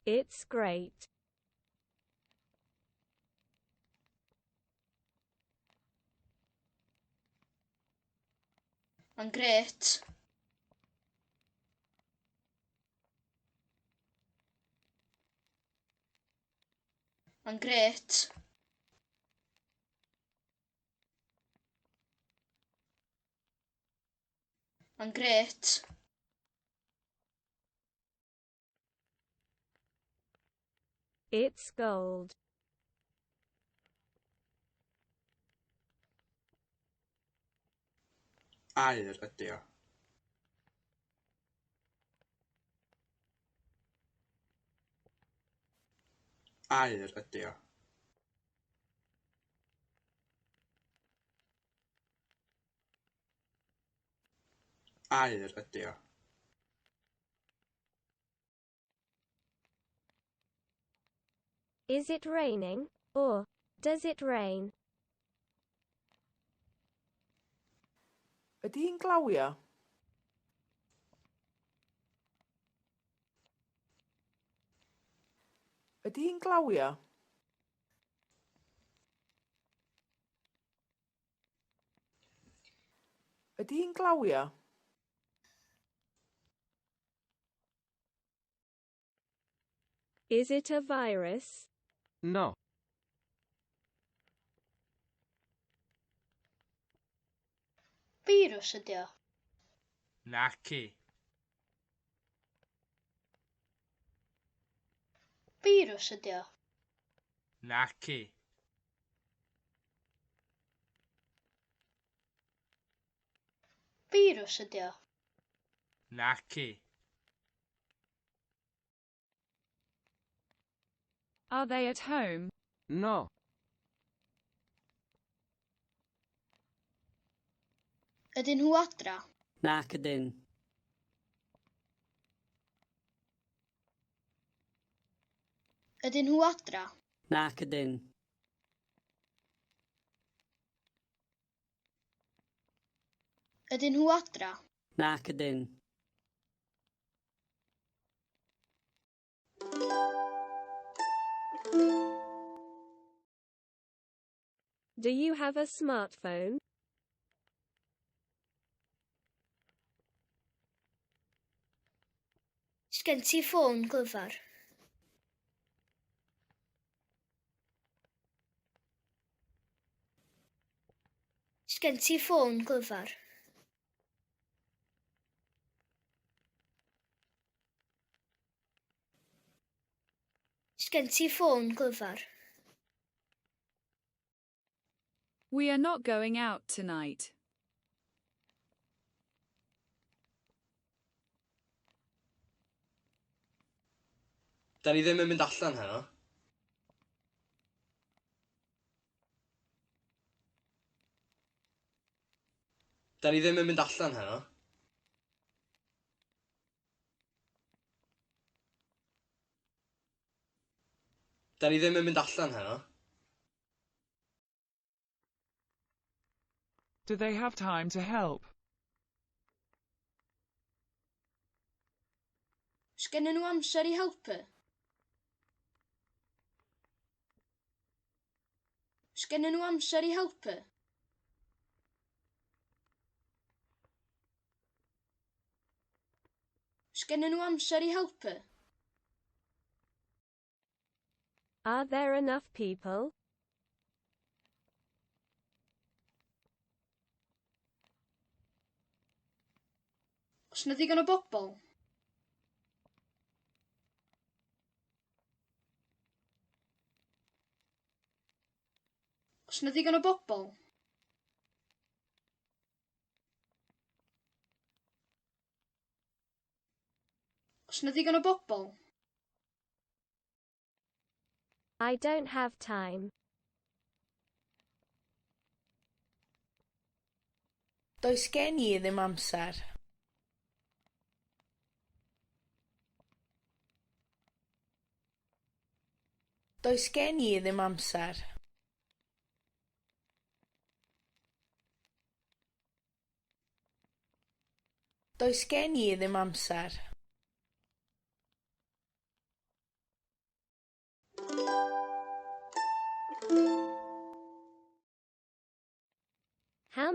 It's great. Mae'n grêt. Mae'n grêt. Mae'n grêt. It's gold. Aur ydi o. Aur ydi o. Aur ydi o. Is it raining? Or does it rain? Ydy hi'n glawio? Ydy hi'n glawio? Ydy hi'n glawio? Is it a virus? No. Virus ydi o. Naci. Virus ydi o. Naci. Virus ydi o. Naci. Are they at home? No. Ydyn nhw adra? Nac ydyn. Ydyn nhw adra? Nac ydyn. Ydyn nhw adra? Nac ydyn. Do you have a smartphone? Sgen ti ffôn glyfar? Sgen ti ffôn glyfar? Sgen ti ffôn glyfar? We are not going out tonight. Da ni ddim yn mynd allan heno. Da ni ddim yn mynd allan heno. Da ni ddim yn mynd allan heno. Do they have time to help? Sgennyn nhw amser i helpu? Sgennyn nhw amser i helpu? Sgennyn nhw amser i helpu? Are there enough people? Oes 'na ddigon o bobl? Oes 'na ddigon o bobl? Oes 'na ddigon o bobl? I don't have time. Does gen i ddim amser. Does gen i ddim amser. Does gen i ddim amser.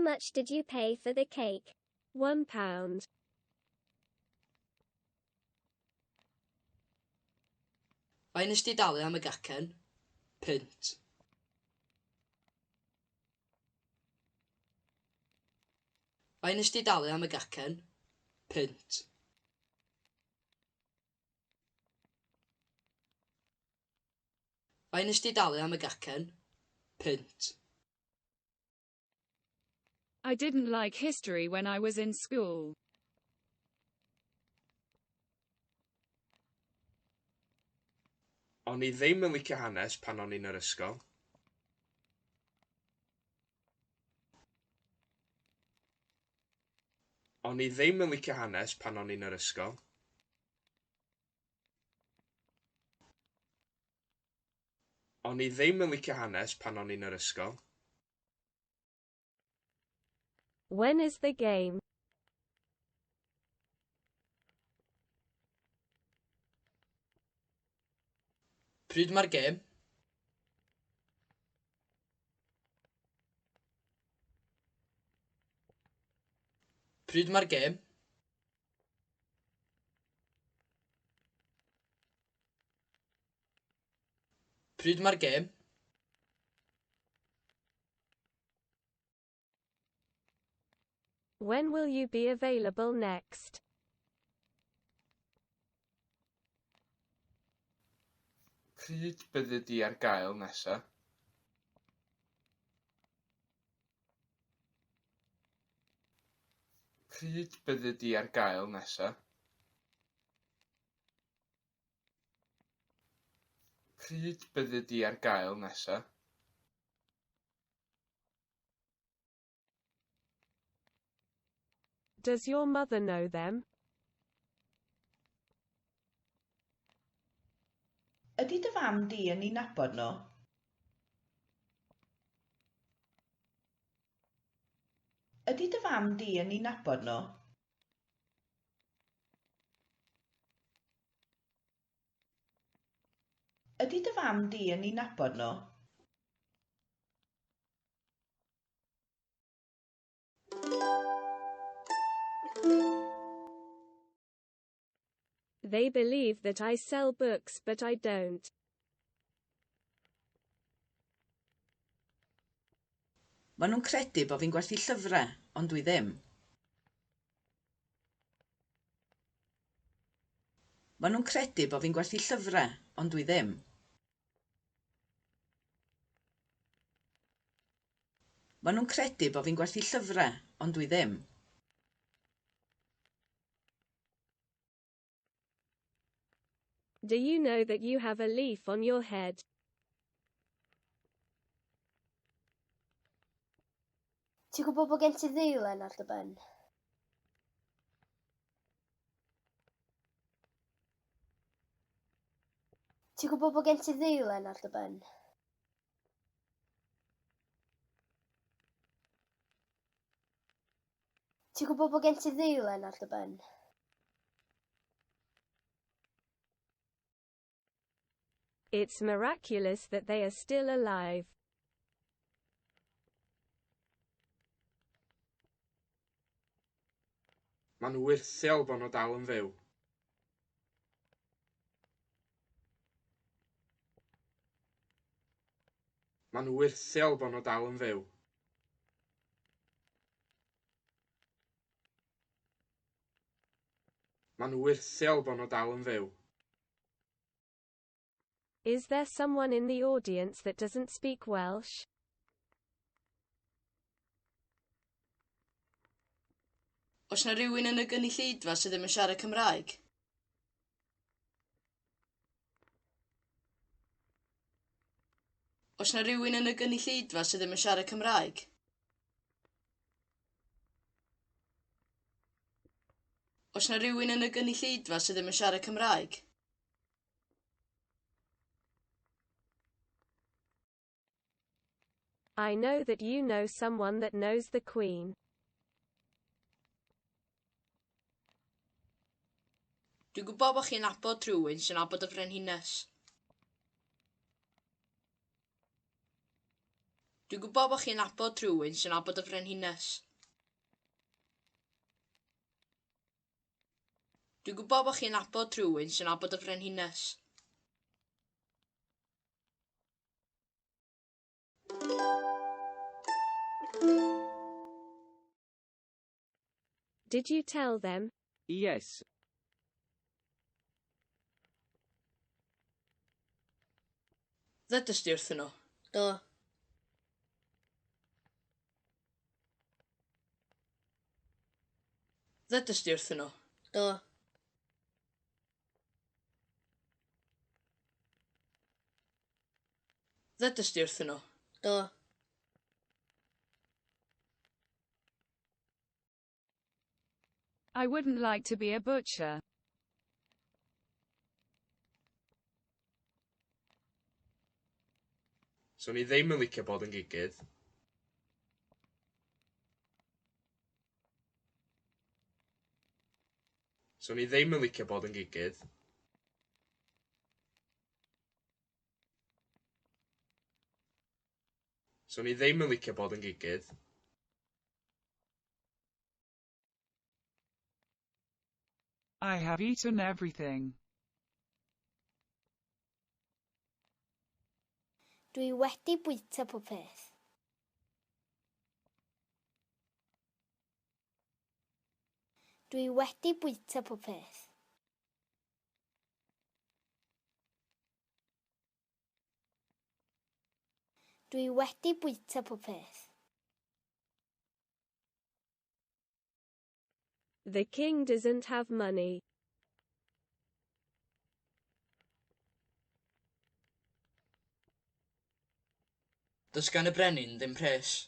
much did you pay for the cake? £1. Faint nes di dalu am y gacen? Punt. Faint nes di dalu am y gacen? Punt. Faint nes di dalu am y gacen? Punt. I didn't like history when I was in school. O'n i ddim yn licio hanes pan o'n i'n yr ysgol. O'n i ddim yn licio hanes pan o'n i'n yr ysgol. O'n i ddim yn licio hanes pan o'n i'n yr ysgol. When is the game? Pryd mae'r gêm? Pryd mae'r gêm? Pryd mae'r gêm? When will you be available next? Pryd bydde di ar gael nesa? Pryd bydde di ar gael nesa? Pryd bydde di ar gael nesa? Does your mother know them? Ydy dy fam di yn ei nabod nhw? Ydy dy fam di yn ei nabod nhw? Ydy dy fam di yn ei nabod nhw? They believe that I sell books but I don't. Maen nhw'n credu bod fi'n gwerthu llyfrau, ond dwi ddim. Maen nhw'n credu bod fi'n gwerthu llyfrau, ond dwi ddim. Maen nhw'n credu bod fi'n gwerthu llyfrau, ond dwi ddim. Do you know that you have a leaf on your head? Ti'n gwybod bod gen ti ddeilen ar dy ben? Ti'n gwybod bod gen ti ddeilen ar dy ben? Ti'n gwybod bod gen ti ddeilen ar dy ben? It's miraculous that they are still alive. Ma'n wyrthiol bod nhw dal yn fyw. Ma'n wyrthiol bod nhw dal yn fyw. Ma'n wyrthiol bod nhw dal yn fyw. Is there someone in the audience that doesn't speak Welsh? Oes na rywun yn y gynulleidfa sydd ddim yn siarad Cymraeg? Oes na rywun yn y gynulleidfa sydd ddim yn siarad Cymraeg? Oes na rywun yn y gynulleidfa sydd ddim yn siarad Cymraeg? I know that you know someone that knows the Queen. Dwi'n gwybod bod chi'n nabod rhywun sy'n nabod y frenhines. Dwi'n gwybod bod chi'n nabod rhywun sy'n nabod y frenhines. Dwi'n gwybod bod chi'n nabod rhywun sy'n nabod y frenhines. Did you tell them? Yes. Ddedys di wrthyn nhw? Do. Ddedys di wrthyn nhw? Do. Ddedys di wrthyn nhw? Do. I wouldn't like to be a butcher. So ni ddim yn licio bod yn gigydd. So ni ddim yn licio bod yn gigydd. So ni ddim yn licio bod yn gigydd. I have eaten everything. Dwi wedi bwyta pob peth. Dwi wedi bwyta pob peth. Dwi wedi bwyta pob peth. The king doesn't have money. Does gan y brenin ddim pres.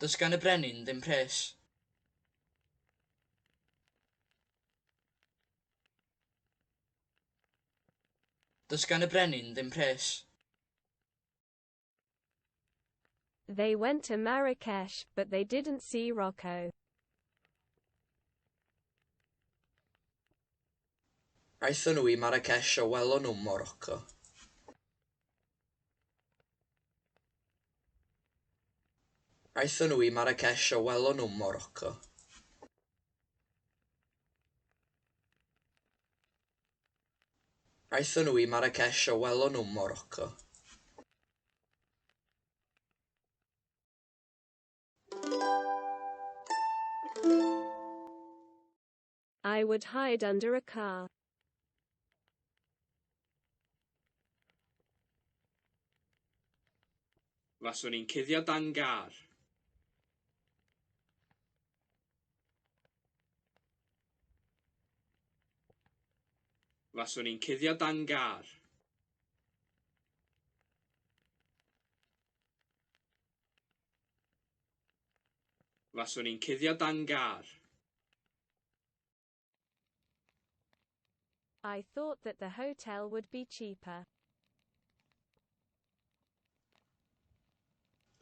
Does gan y brenin ddim pres. Does gan y brenin ddim pres. They went to Marrakesh, but they didn't see Rocco. Aethon nhw I Marrakesh a welon nhw Morocco. Aethon nhw I Marrakesh a welon nhw Morocco. Aethon nhw I Marrakesh a welon nhw Morocco. I would hide under a car. Faswn i'n cuddio dan gar. Faswn i'n cuddio dan gar. Faswn i'n cuddio dan gar. I thought that the hotel would be cheaper.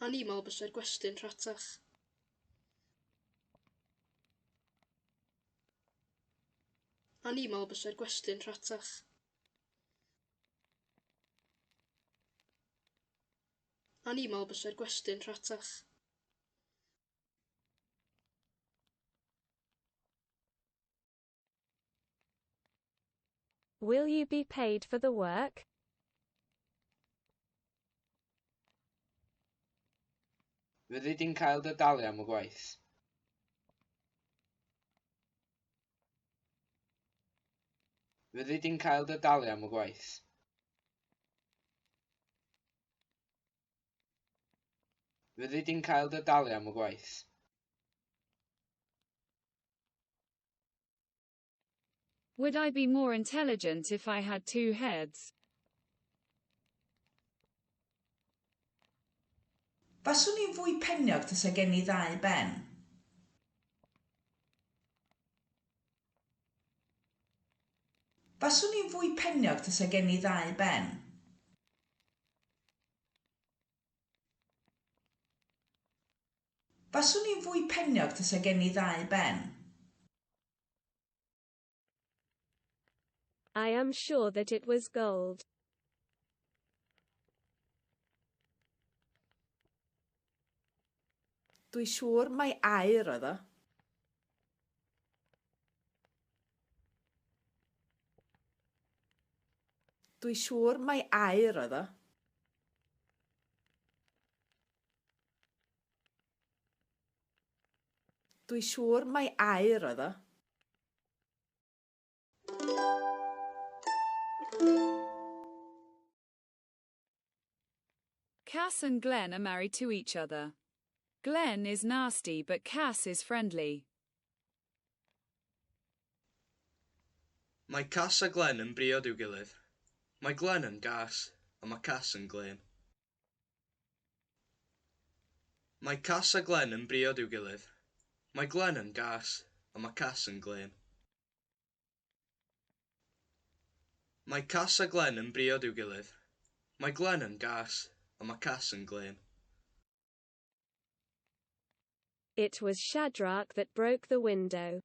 A ni meddwl bysau'r gwesty'n rhatach. A ni meddwl bysau'r gwesty'n rhatach. A ni meddwl bysau'r gwesty'n rhatach. Will you be paid for the work? Fyddi di'n cael dy dalu am y gwaith? Fyddi di'n cael dy dalu am y gwaith? Fyddi di'n cael dy dalu am y gwaith? Would I be more intelligent if I had two heads? Faswn i'n fwy peniog tasa gen i ddau ben. Faswn i'n fwy peniog tasa gen i ddau ben. Faswn i'n fwy peniog tasa gen i ddau ben. I am sure that it was gold. Dwi siŵr mai aur oedd o. Dwi siŵr mai aur oedd o. Dwi siŵr mai aur oedd o. Cass and Glenn are married to each other. Glenn is nasty but Cass is friendly. Mae Cass a Glenn yn briod i'w gilydd. Mae Glenn yn gas, a mae Cass yn glên. Mae Cass a Glenn yn briod i'w gilydd. Mae Glenn yn gas, a mae Cass yn glên. Mae Cass a Glenn yn briod i'w gilydd. Mae Glenn yn gas, a mae Cass yn glên. It was Shadrach that broke the window.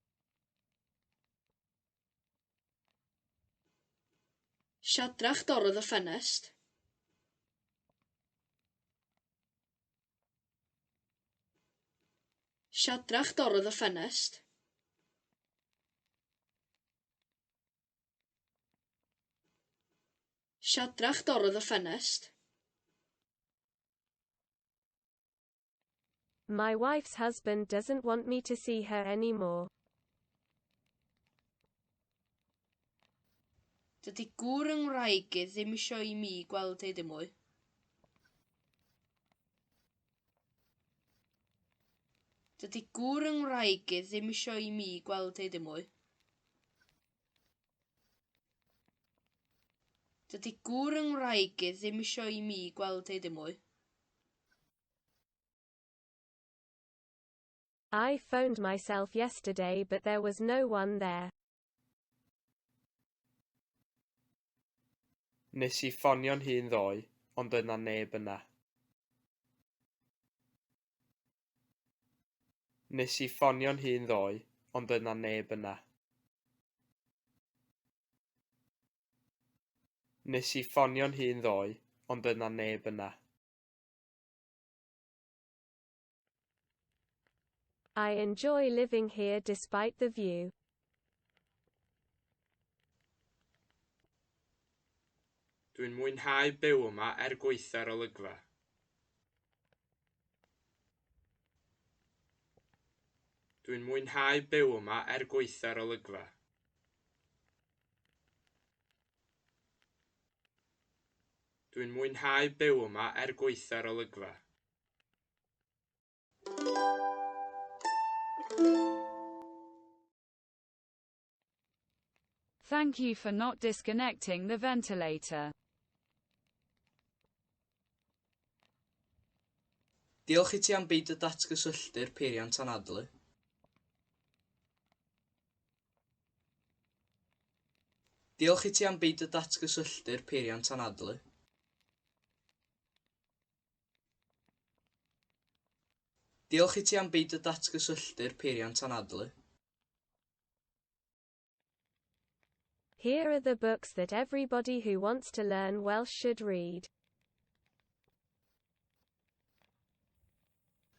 Shadrach dorrodd y ffenest. Shadrach dorrodd y ffenest. Shadrach dorrodd y ffenest. My wife's husband doesn't want me to see her anymore. Dydy gŵr yng ngwraig i ddim isio i mi gweld ei ddim mwy. Dydy gŵr yng ngwraig i ddim isio i mi gweld ei ddim mwy. Dydy gŵr yng ngwraig i ddim isio i mi gweld ei ddim mwy. I phoned myself yesterday but there was no one there. Nes I ffonio'n hun ddoe, ond yna neb yna. Nes I ffonio'n hun ddoe, ond yna neb yna. Nes I ffonio'n hun ddoe, ond yna neb yna. I enjoy living here despite the view. Dwi'n mwynhau byw yma gweithio'r olygfa. Dwi'n mwynhau byw yma gweithio'r olygfa. Dwi'n mwynhau byw yma gweithio'r olygfa. Thank you for not disconnecting the ventilator. Diolch I ti am beidio datgysylltu'r peiriant anadlu. Diolch I ti am beidio datgysylltu'r peiriant anadlu. Diolch I ti am beidio datgysylltu'r peiriant anadlu. Here are the books that everybody who wants to learn Welsh should read.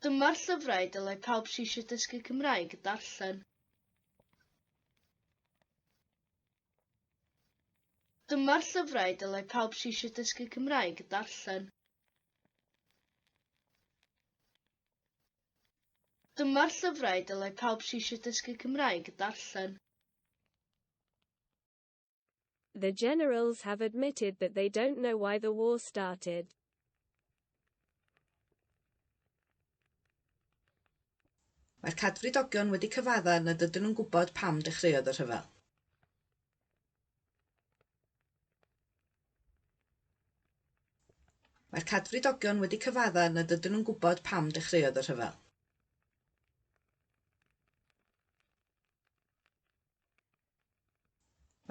Dyma'r llyfrau dylai pawb sy'n eisiau dysgu Cymraeg darllen. Dyma'r llyfrau dylai pawb sy'n eisiau dysgu Cymraeg darllen. Dyma'r llyfrau dylai pawb sy'n eisiau dysgu Cymraeg darllen. The generals have admitted that they don't know why the war started. Mae'r cadfridogion wedi cyfadda nad ydyn nhw'n gwybod pam dechreuodd y rhyfel. Mae'r cadfridogion wedi cyfadda nad ydyn nhw'n gwybod pam dechreuodd y rhyfel.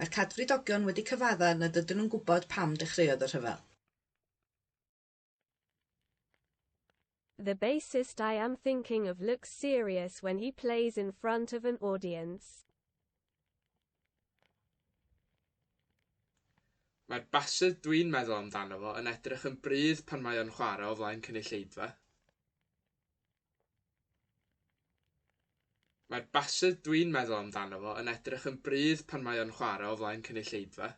Mae'r cadfridogion wedi cyfadda nad ydyn nhw'n gwybod pam dechreuodd y rhyfel. The bassist I am thinking of looks serious when he plays in front of an audience. Mae'r basydd dwi'n meddwl amdano fo yn edrych yn brydd pan mae o'n chwarae o flaen cynulleidfa. Mae'r basydd dwi'n meddwl amdano fo yn edrych yn brydd pan mae o'n chwarae o flaen cynulleidfa.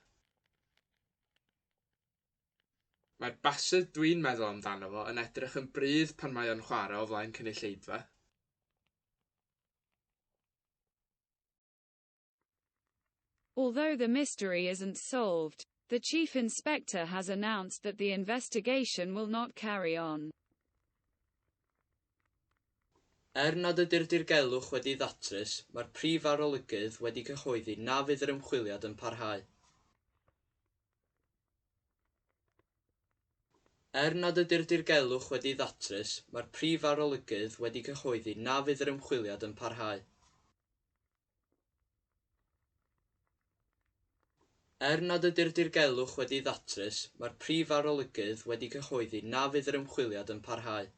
Mae'r basydd dwi'n meddwl amdano fo yn edrych yn brydd pan mae o'n chwarae o flaen cynulleidfa. Although the mystery isn't solved, the chief inspector has announced that the investigation will not carry on. Nad ydy'r dirgelwch wedi ddatrys, mae'r prif arolygydd wedi cyhoeddi na fydd yr ymchwiliad yn parhau. Nad ydy'r dirgelwch wedi ddatrys, mae'r prif arolygydd wedi cyhoeddi na fydd yr ymchwiliad yn parhau. Nad ydy'r dirgelwch wedi ddatrys, mae'r prif arolygydd wedi cyhoeddi na fydd yr ymchwiliad yn parhau.